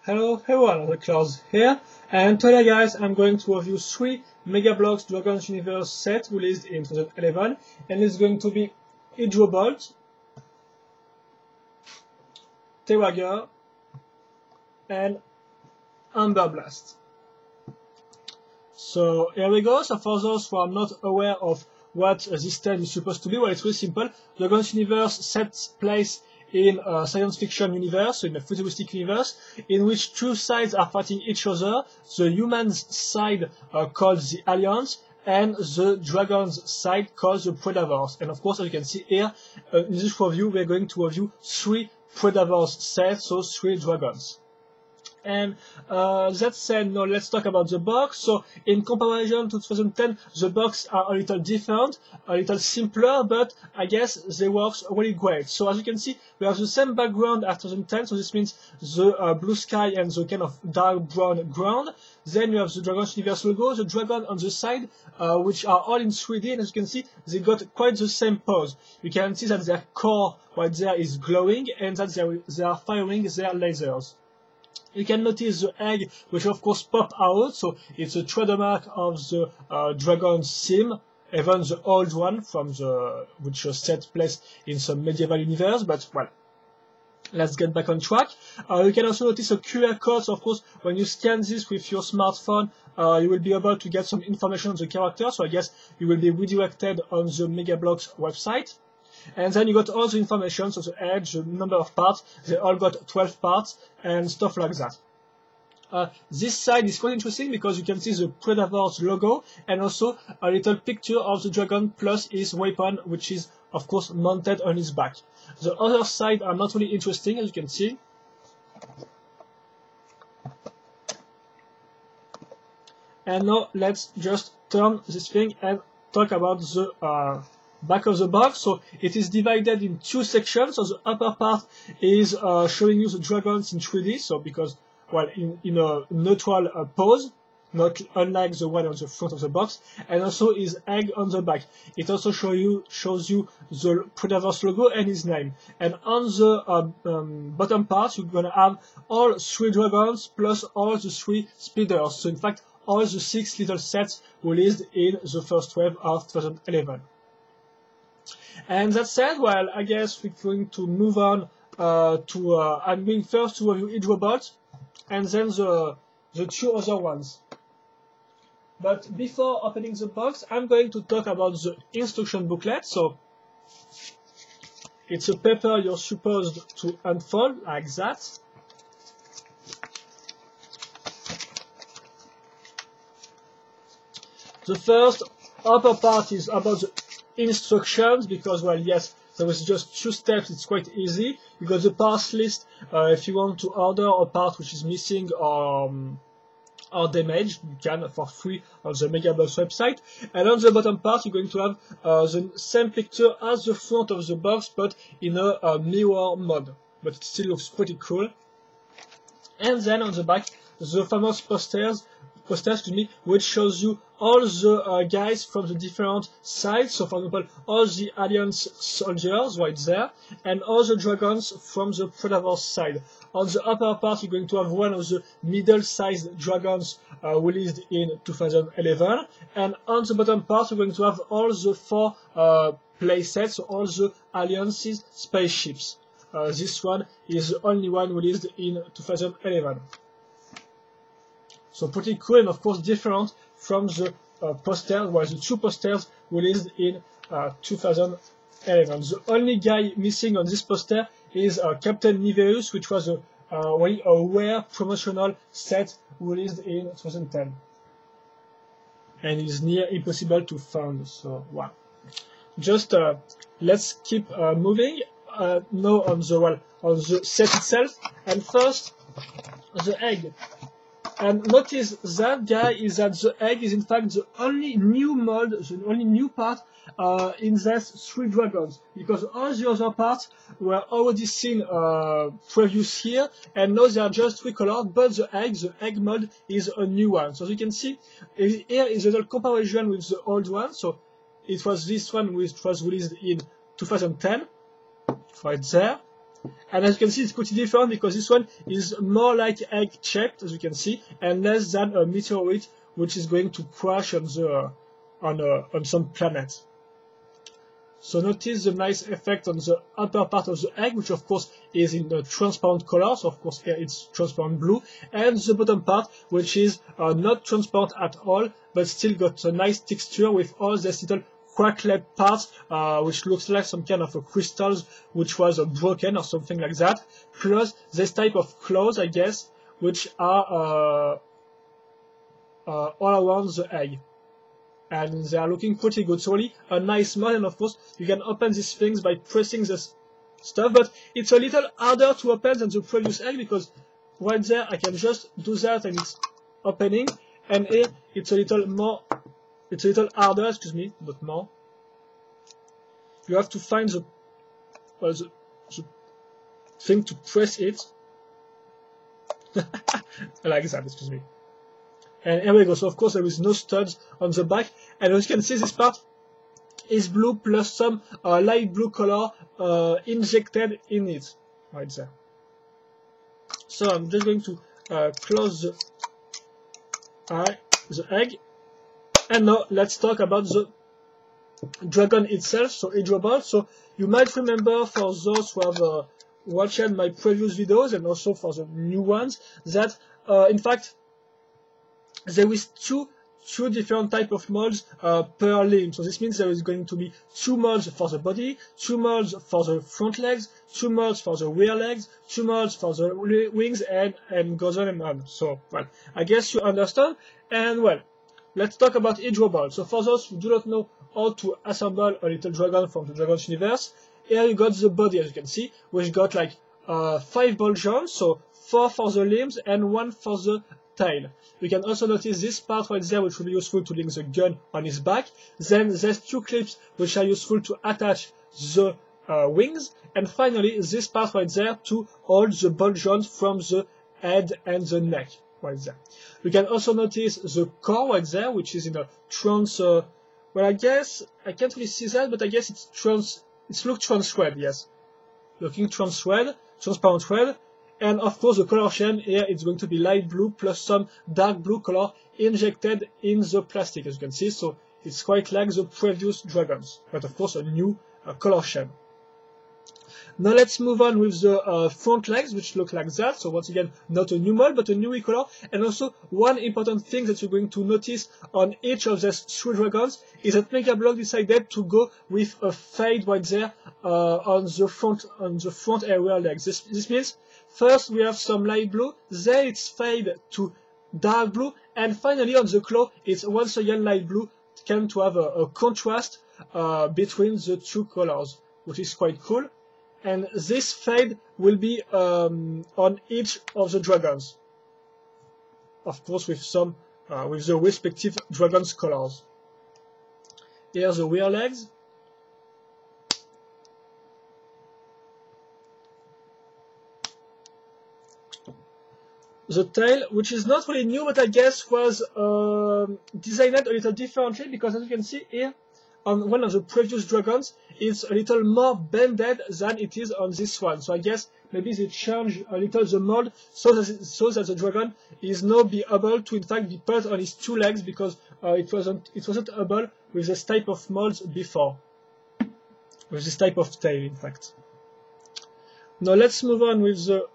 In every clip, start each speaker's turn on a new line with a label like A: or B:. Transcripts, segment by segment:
A: Hello everyone, the Klaus here, and today guys I'm going to review 3 Megabloks Dragons Universe sets released in 2011, and it's going to be Hydrobolt, Terager and Amberblast. So here we go. So for those who are not aware of what this set is supposed to be, well, it's really simple. Dragons Universe sets place in a science fiction universe, so in a futuristic universe, in which two sides are fighting each other. The humans side called the Alliance, and the dragons side called the Predators. And of course, as you can see here, in this review, we're going to review 3 Predators sets, so 3 dragons. And that said, now let's talk about the box. So in comparison to 2010, the box are a little different, a little simpler, but I guess they work really great. So as you can see, we have the same background as 2010, so this means the blue sky and the kind of dark brown ground. Then you have the Dragons Universe logo, the dragon on the side, which are all in 3D, and as you can see, they got quite the same pose. You can see that their core right there is glowing, and that they are firing their lasers. You can notice the egg, which of course pop out, so it's a trademark of the dragon's theme, even the old one from which was set place in some medieval universe, but well, let's get back on track. You can also notice a QR code, so of course when you scan this with your smartphone, you will be able to get some information on the character, so I guess you will be redirected on the Megabloks website. And then you got all the information, so the edge, the number of parts, they all got 12 parts, and stuff like that. This side is quite interesting because you can see the Predator's logo, and also a little picture of the dragon plus his weapon, which is of course mounted on his back. The other side are not really interesting, as you can see. And now let's just turn this thing and talk about the back of the box. So it is divided in 2 sections. So the upper part is showing you the dragons in 3D, so because, well, in a neutral pose, not unlike the one on the front of the box, and also his egg on the back. It also shows you the Predator's logo and his name. And on the bottom part, you're gonna have all 3 dragons plus all the 3 speeders. So in fact, all the 6 little sets released in the first wave of 2011. And that said, well, I guess we're going to move on I'm going first to review Hydrobolt, and then the 2 other ones. But before opening the box, I'm going to talk about the instruction booklet. So it's a paper you're supposed to unfold like that. The first upper part is about the instructions, because, well, yes, there was just 2 steps, it's quite easy. You got the parts list if you want to order a part which is missing or damaged, you can for free on the Megabloks website. And on the bottom part, you're going to have the same picture as the front of the box, but in a mirror mode. But it still looks pretty cool. And then on the back, the famous posters, which shows you all the guys from the different sides. So for example, all the Alliance soldiers right there, and all the dragons from the Predator's side. On the upper part, you're going to have one of the middle-sized dragons released in 2011, and on the bottom part, you're going to have all the 4 playsets, so all the Alliance's spaceships. This one is the only one released in 2011. So pretty cool, and of course different from the posters, well, the 2 posters released in 2011. The only guy missing on this poster is Captain Niveus, which was a rare promotional set released in 2010. And is near impossible to find, so wow. Just let's keep moving now on the set itself, and first the egg. And notice that guy is that the egg is in fact the only new mold, the only new part in these 3 dragons, because all the other parts were already seen previous here, and now they are just recolored, but the egg mold is a new one. So as you can see, here is a little comparison with the old one. So it was this one which was released in 2010, right there. And as you can see, it's pretty different because this one is more like egg shaped, as you can see, and less than a meteorite, which is going to crash on the on some planet. So notice the nice effect on the upper part of the egg, which of course is in a transparent color, so of course here it's transparent blue, and the bottom part, which is not transparent at all, but still got a nice texture with all these little cracklet parts, which looks like some kind of crystals which was broken or something like that, plus this type of claws, I guess, which are all around the egg. And they are looking pretty good. So really a nice mod, and of course you can open these things by pressing this stuff, but it's a little harder to open than the previous egg because right there I can just do that and it's opening, and here it's a little harder, excuse me, but more. You have to find the thing to press it. Like that, excuse me. And here we go. So of course there is no studs on the back, and as you can see, this part is blue plus some light blue color injected in it, right there. So I'm just going to close the egg, and now let's talk about the dragon itself. So Hydrobolt. So you might remember, for those who have watched my previous videos and also for the new ones, that in fact there is two different type of molds per limb. So this means there is going to be 2 molds for the body, 2 molds for the front legs, 2 molds for the rear legs, 2 molds for the wings, and goes on and on. So, well, I guess you understand. And well, let's talk about Hydrobolt. So for those who do not know how to assemble a little dragon from the Dragons Universe, here you got the body, as you can see, which got like 5 ball joints, so 4 for the limbs and 1 for the tail. You can also notice this part right there, which will be useful to link the gun on his back. Then there's 2 clips which are useful to attach the wings, and finally this part right there to hold the ball joint from the head and the neck right there. You can also notice the core right there, which is in a trans. Well, I guess I can't really see that, but I guess it's trans. It's look trans red, yes, looking trans red, transparent red. And of course the color scheme here is going to be light blue plus some dark blue color injected in the plastic, as you can see. So it's quite like the previous dragons, but of course a new color scheme. Now let's move on with the front legs, which look like that. So once again, not a new mold, but a new color. And also one important thing that you're going to notice on each of these 3 dragons is that Megabloks decided to go with a fade right there on the front area legs. This means first we have some light blue, then it's fade to dark blue, and finally on the claw it's once again light blue, kind to have a contrast between the 2 colors, which is quite cool. And this fade will be on each of the dragons, of course with some with the respective dragons colors. Here's the rear legs. The tail, which is not really new, but I guess was designed a little differently, because as you can see here, on one of the previous dragons, it's a little more bended than it is on this one. So I guess maybe they changed a little the mold so that the dragon is now be able to in fact be put on his 2 legs, because it wasn't able with this type of molds before, with this type of tail in fact. Now let's move on with the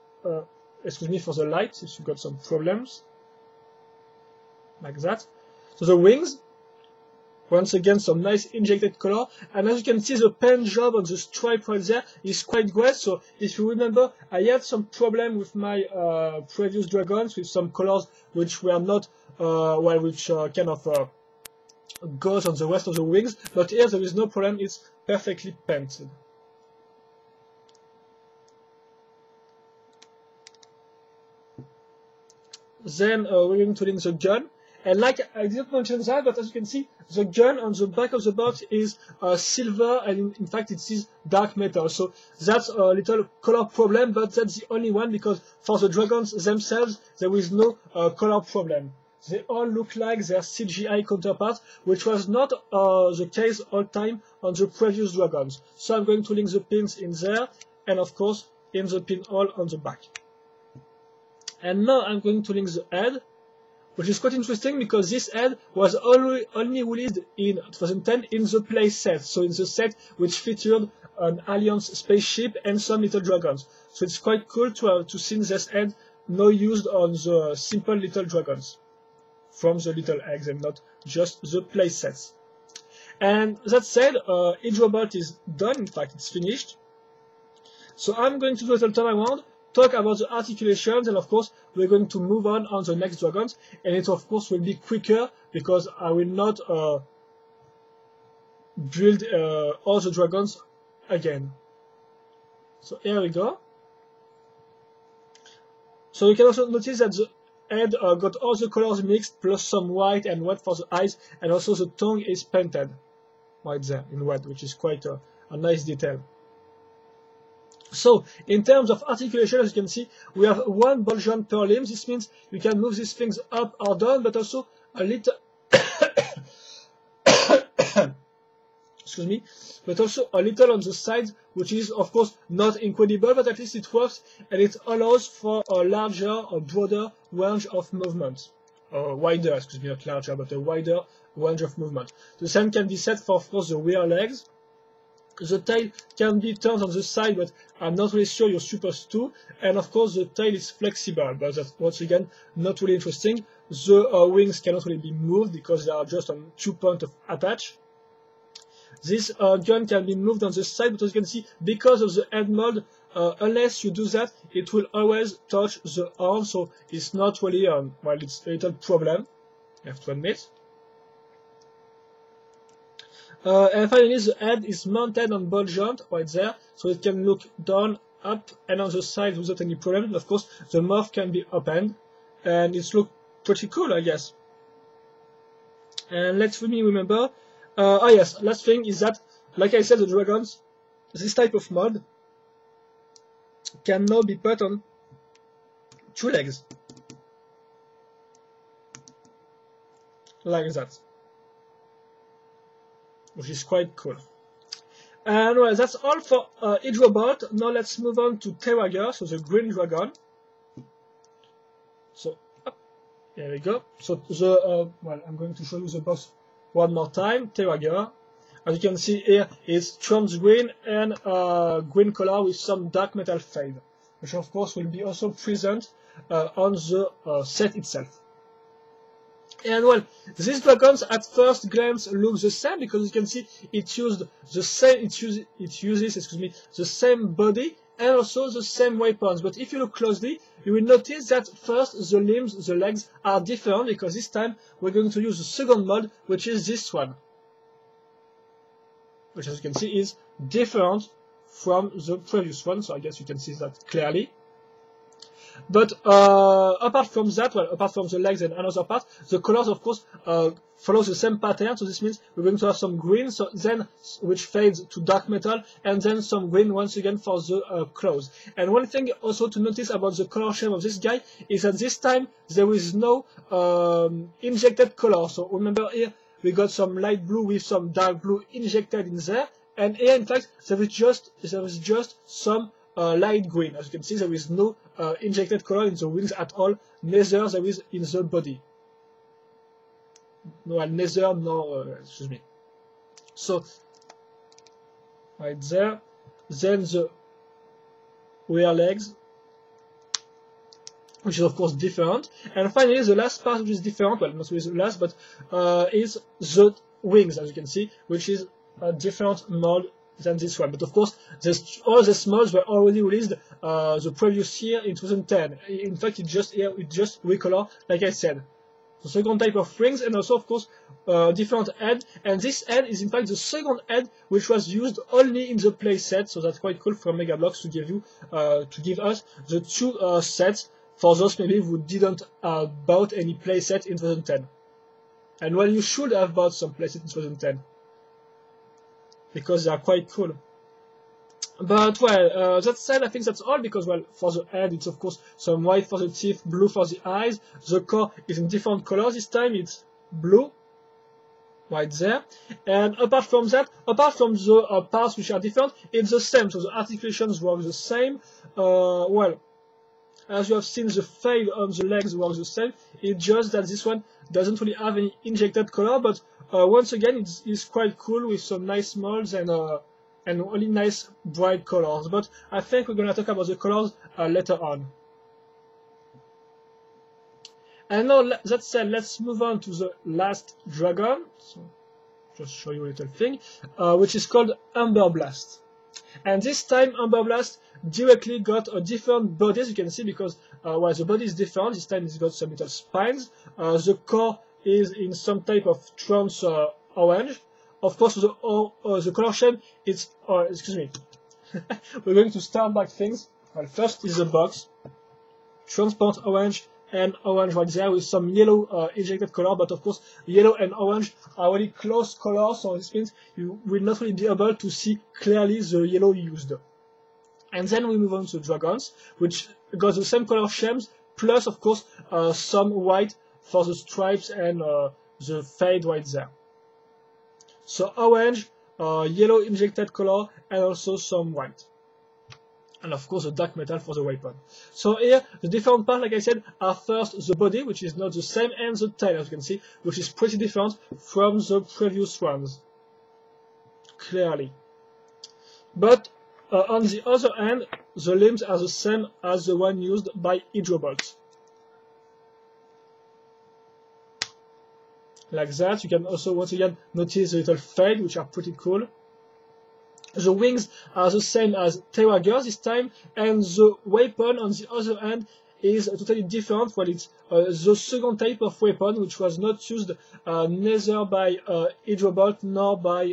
A: excuse me for the light, if you got some problems like that. So the wings. Once again, some nice injected color, and as you can see, the paint job on the stripe right there is quite great. So if you remember, I had some problem with my previous dragons with some colors which were not, which kind of goes on the rest of the wings, but here there is no problem, it's perfectly painted. Then we're going to link the gun. And like I didn't mention that, but as you can see, the gun on the back of the box is silver, and in fact it is dark metal. So that's a little color problem, but that's the only one, because for the dragons themselves there is no color problem. They all look like their CGI counterparts, which was not the case all time on the previous dragons. So I'm going to link the pins in there, and of course in the pinhole on the back. And now I'm going to link the head, which is quite interesting because this head was only released in 2010 in the play set, so in the set which featured an Alliance spaceship and some little dragons. So it's quite cool to see this head now used on the simple little dragons from the little eggs and not just the play sets. And that said, Hydrobolt is done, in fact it's finished. So I'm going to do a little turn around, talk about the articulations, and of course we're going to move on the next dragons, and it of course will be quicker because I will not build all the dragons again. So here we go. So you can also notice that the head got all the colors mixed, plus some white and red for the eyes, and also the tongue is painted right there in red, which is quite a nice detail. So, in terms of articulation, as you can see, we have one ball joint per limb. This means you can move these things up or down, but also a little excuse me, but also a little on the sides, which is of course not incredible, but at least it works and it allows for a larger or broader range of movement. Wider, excuse me, not larger, but a wider range of movement. The same can be said for, of course, the rear legs. The tail can be turned on the side, but I'm not really sure you're supposed to. And of course, the tail is flexible, but that's once again not really interesting. The wings cannot really be moved because they are just on 2 points of attach. This gun can be moved on the side, but as you can see, because of the head mold, unless you do that, it will always touch the arm, so it's not really, well, it's a little problem, I have to admit. And finally, the head is mounted on ball joint right there, so it can look down, up, and on the side without any problem. And of course, the mouth can be opened, and it looks pretty cool, I guess. And let me remember. Oh yes, last thing is that, like I said, the dragons, this type of mod can now be put on 2 legs, like that, which is quite cool. And well, that's all for Hydrobolt. Now let's move on to Terager, so the green dragon. So, here we go. So the well, I'm going to show you the box one more time. Terager, as you can see here, is trans green and green color with some dark metal fade, which of course will be also present on the set itself. And well, these dragons at first glance look the same because you can see it uses the same, excuse me, the same body and also the same weapons. But if you look closely, you will notice that first the limbs, the legs are different because this time we're going to use the second mod, which is this one, which as you can see is different from the previous one. So I guess you can see that clearly. But apart from that, well, apart from the legs and another part, the colors of course follow the same pattern. So this means we're going to have some green, so then which fades to dark metal, and then some green once again for the claws. And one thing also to notice about the color scheme of this guy is that this time there is no injected color. So remember here we got some light blue with some dark blue injected in there, and here in fact there is just some light green. As you can see, there is no injected color in the wings at all, neither there is in the body. No, neither, no, excuse me. So, right there, then the rear legs, which is of course different. And finally, the last part which is different, well, not really the last, but is the wings, as you can see, which is a different mold than this one. But of course, all the molds were already released the previous year in 2010. In fact, it just recolor, like I said. The second type of rings, and also of course different head. And this head is in fact the second head which was used only in the play set. So that's quite cool from Megabloks to give us the 2 sets for those maybe who didn't bought any play set in 2010. And well, you should have bought some play set in 2010. Because they are quite cool. But well, that said, I think that's all, because well, for the head it's of course some white for the teeth, blue for the eyes. The core is in different colors. This time it's blue, right there. And apart from that, apart from the parts which are different, it's the same. So the articulations work the same. Well, as you have seen, the fade on the legs works the same. It's just that this one doesn't really have any injected color, but once again, it's quite cool with some nice molds and really nice bright colors. But I think we're gonna talk about the colors later on. And now that said, let's move on to the last dragon. So just show you a little thing, which is called Amberblast. And this time, Amberblast directly got a different body, as you can see, because well, the body is different. This time it's got some little spines. The core is in some type of trans orange. Of course, the color scheme, it's excuse me. We're going to start back things. Well, first is the box, transparent orange and orange right there with some yellow injected color, but of course yellow and orange are really close colors, so this means you will not really be able to see clearly the yellow used. And then we move on to dragons, which got the same color schemes, plus of course some white for the stripes and the fade right there. So orange, yellow injected color, and also some white. And of course the dark metal for the weapon. So here, the different parts, like I said, are first the body, which is not the same, and the tail, as you can see, which is pretty different from the previous ones. Clearly. But on the other hand, the limbs are the same as the one used by Hydrobolt. Like that. You can also once again notice the little fade, which are pretty cool. The wings are the same as Terager this time, and the weapon on the other hand is totally different. Well, it's the second type of weapon, which was not used neither by Hydrobolt nor by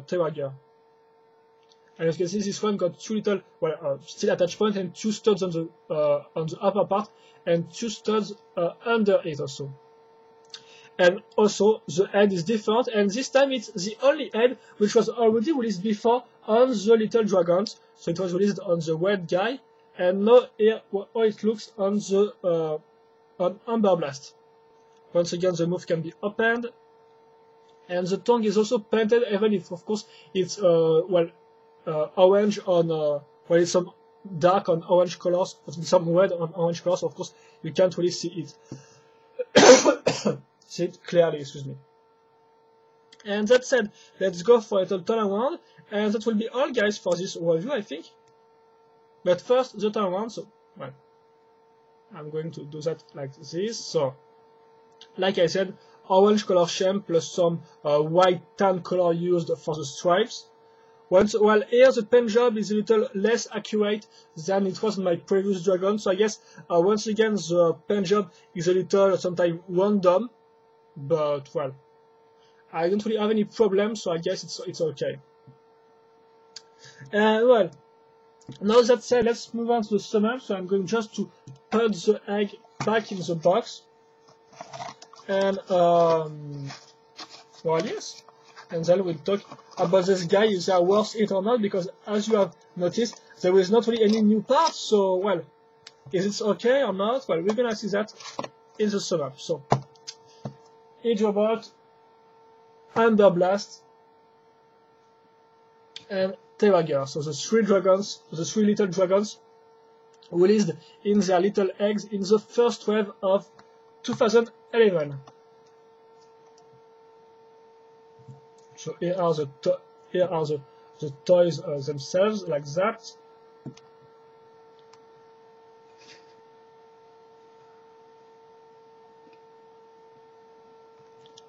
A: Terager. And as you can see, this one got two little, well, steel attach points and two studs on the upper part, and two studs under it also. And also, the head is different, and this time it's the only head which was already released before on the little dragons. So it was released on the red guy, and now here how it looks on the on Amberblast. Once again, the mouth can be opened, and the tongue is also painted, even if of course it's well orange on well, it's some dark on orange colors, some red on orange colors. Of course, you can't really see it. See it clearly, excuse me. And that said, let's go for a little turnaround, and that will be all, guys, for this review, I think. But first, the turnaround. So, well, I'm going to do that like this. So, like I said, orange color scheme plus some white tan color used for the stripes. Well, here the paint job is a little less accurate than it was in my previous dragon. So I guess once again the paint job is a little sometimes random. But well, I don't really have any problems, so I guess it's okay. Well, now that said, let's move on to the summary. So I'm going just to put the egg back in the box, and well, yes, and then we'll talk about this guy, is that worth it or not? Because as you have noticed, there is not really any new parts. So well, is it okay or not? Well, we're gonna see that in the summary. So, Hydrobolt, Amberblast, and Terager. So the three dragons, the three little dragons, released in their little eggs in the first wave of 2011. So here are the toys themselves, like that.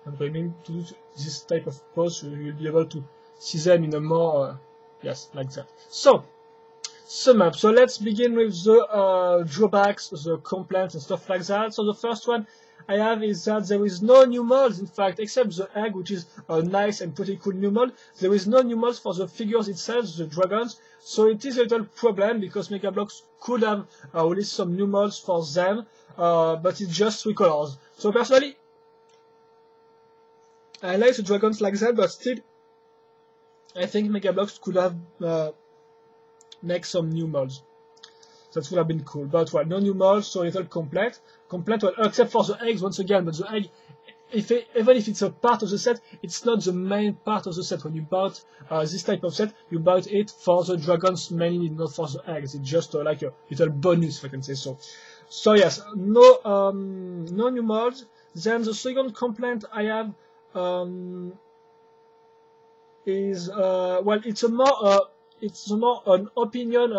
A: I'm going to do this type of pose, so you'll be able to see them in a more, yes, like that. So, sum up. So let's begin with the drawbacks, the complaints and stuff like that. So the first one I have is that there is no new molds, in fact, except the egg, which is a nice and pretty cool new mold. There is no new molds for the figures itself, the dragons. So it is a little problem, because Megabloks could have released some new molds for them, but it's just 3 colors. So personally, I like the dragons like that, but still, I think Megabloks could have make some new molds. That would have been cool. But well, no new molds, so a little complete. Well, except for the eggs once again, but the egg even if it's a part of the set, it's not the main part of the set. When you bought this type of set, you bought it for the dragons mainly, not for the eggs. It's just like a little bonus, if I can say so. So yes, no new molds. Then the second complaint I have is well, it's more an opinion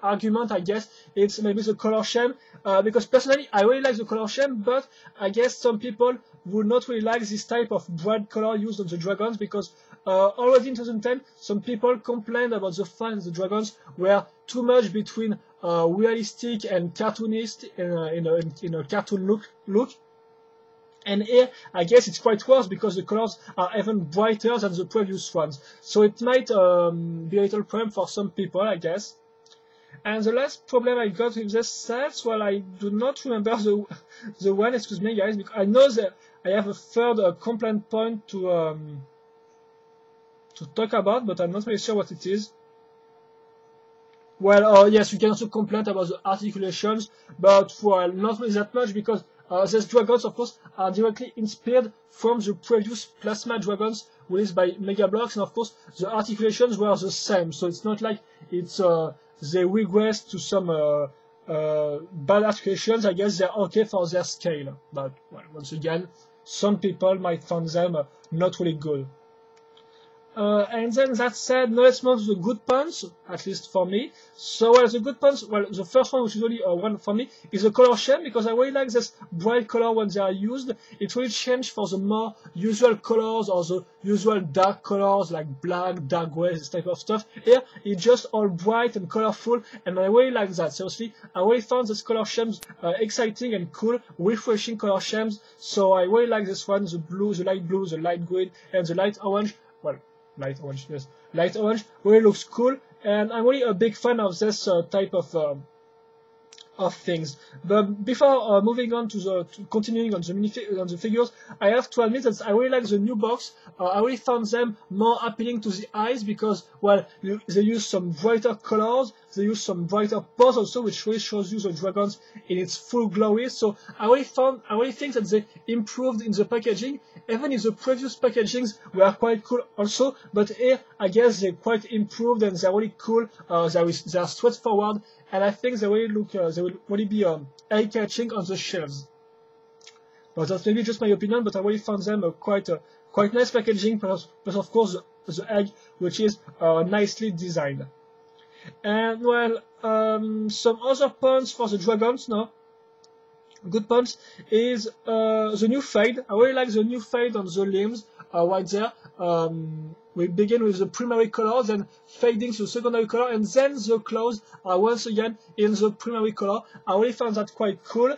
A: argument, I guess. It's maybe the color scheme, because personally I really like the color scheme, but I guess some people would not really like this type of bright color used on the dragons, because already in 2010 some people complained about the fact that the dragons were too much between realistic and cartoonist in a cartoon look. And here, I guess it's quite worse because the colors are even brighter than the previous ones. So it might be a little problem for some people, I guess. And the last problem I got with this set, well, I do not remember the one, excuse me guys, because I know that I have a third complaint point to talk about, but I'm not really sure what it is. Well, yes, you can also complain about the articulations, but well, not really that much, because these dragons, of course, are directly inspired from the previous plasma dragons released by Megabloks, and of course, the articulations were the same, so it's not like it's they regress to some bad articulations. I guess they're okay for their scale, but well, once again, some people might find them not really good. And then that said, now let's move to the good points, at least for me. So well, the good points, well, the first one, which is really one for me, is the color scheme, because I really like this bright color when they are used. It really changed for the more usual colors or the usual dark colors like black, dark gray, this type of stuff. Here, it's just all bright and colorful, and I really like that. Seriously, I really found this color schemes exciting and cool, refreshing color schemes. So I really like this one, the blue, the light green, and the light orange. Well, light orange, yes. Light orange really looks cool, and I'm really a big fan of this type of things. But before moving on to continuing on the figures, I have to admit that I really like the new box. I really found them more appealing to the eyes because, well, they use some brighter colors, they use some brighter pose also, which really shows you the dragons in its full glory. So I really think that they improved in the packaging, even if the previous packagings were quite cool also. But here, I guess they quite improved and they're really cool. They are straightforward, and I think they really look, they will really be eye-catching on the shelves. But that's maybe just my opinion. But I really found them quite nice packaging, plus of course the egg, which is nicely designed. And well, some other points for the dragons now. Good points is the new fade. I really like the new fade on the limbs right there. We begin with the primary color, then fading to the secondary color, and then the claws are once again in the primary color. I really found that quite cool.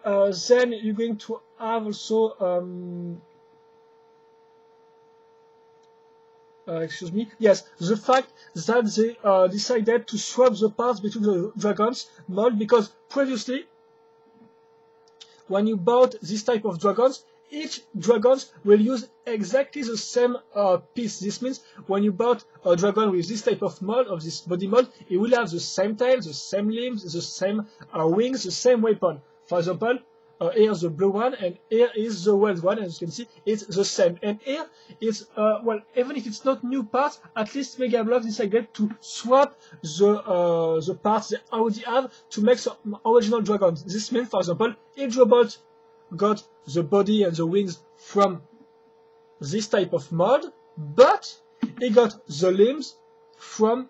A: Then you're going to have also excuse me. Yes, the fact that they decided to swap the parts between the dragons mold, because previously, when you bought this type of dragons, each dragons will use exactly the same piece. This means when you bought a dragon with this type of mold, of this body mold, it will have the same tail, the same limbs, the same wings, the same weapon. For example, here's the blue one, and here is the red one. As you can see, it's the same. And here, it's well, even if it's not new parts, at least Megabloks decided to swap the parts they already have to make some original dragons. This means, for example, Hydrobolt got the body and the wings from this type of mold, but he got the limbs from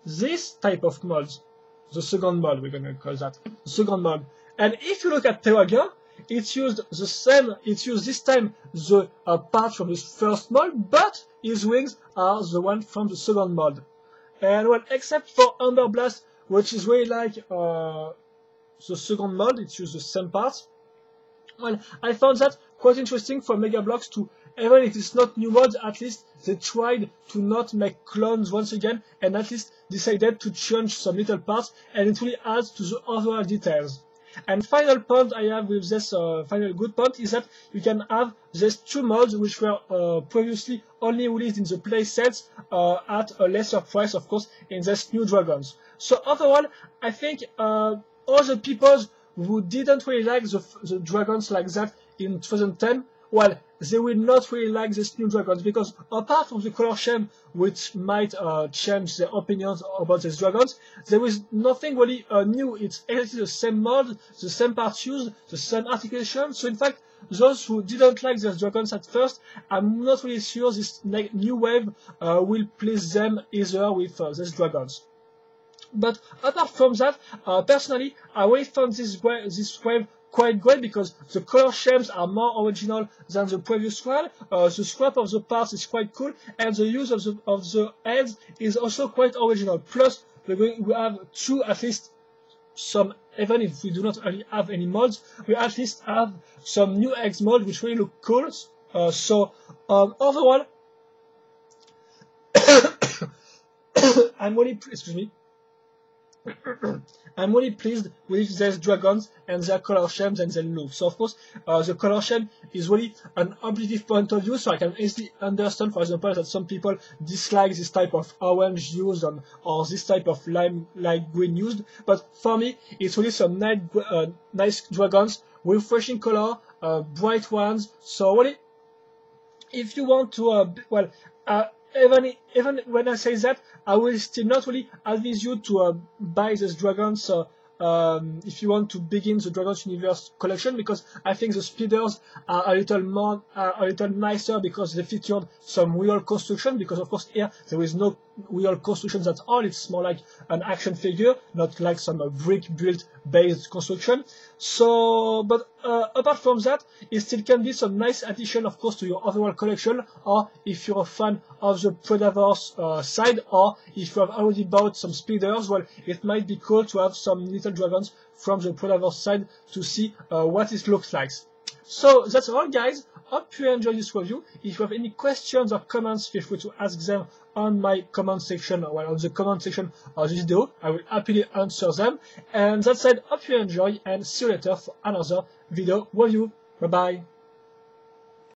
A: this type of mold, the second mold, we're gonna call that, the second mold. And if you look at Terager, it's used the same, it's used this time the parts from this first mold, but his wings are the one from the second mold. And well, except for Amberblast, which is really like the second mold, it's used the same parts. Well, I found that quite interesting for Megabloks to, even if it's not new mods, at least they tried to not make clones once again, and at least decided to change some little parts, and it really adds to the overall details. And final point I have with this final good point is that you can have these two mods which were previously only released in the play sets at a lesser price, of course, in these new dragons. So overall, I think all the people who didn't really like the dragons like that in 2010, well, they will not really like these new dragons, because apart from the color scheme, which might change their opinions about these dragons, there is nothing really new. It's exactly the same mod, the same parts used, the same articulation. So in fact, those who didn't like these dragons at first, I'm not really sure this new wave will please them either with these dragons. But apart from that, personally, I really found this wave quite great, because the color schemes are more original than the previous one. The scrap of the parts is quite cool, and the use of the heads is also quite original. Plus, we have two, at least some, even if we do not really have any mods, we at least have some new eggs mod which really look cool. Overall, I'm really pleased with these dragons and their color schemes and their look. So of course, the color scheme is really an objective point of view, so I can easily understand, for example, that some people dislike this type of orange used or this type of light green used. But for me, it's really some nice dragons, refreshing color, bright ones. So really, if you want to, even when I say that, I will still not really advise you to buy these dragons if you want to begin the Dragons Universe collection, because I think the speeders are a little nicer, because they featured some real construction, because of course here there is no real constructions at all. It's more like an action figure, not like some brick built based construction. So, but apart from that, it still can be some nice addition, of course, to your overall collection, or if you're a fan of the Predator's side, or if you have already bought some speeders, well, it might be cool to have some little dragons from the Predator's side to see what it looks like. So that's all, guys. Hope you enjoyed this review. If you have any questions or comments, feel free to ask them on my comment section, or on the comment section of this video. I will happily answer them. And that said, hope you enjoy, and see you later for another video review. Bye bye.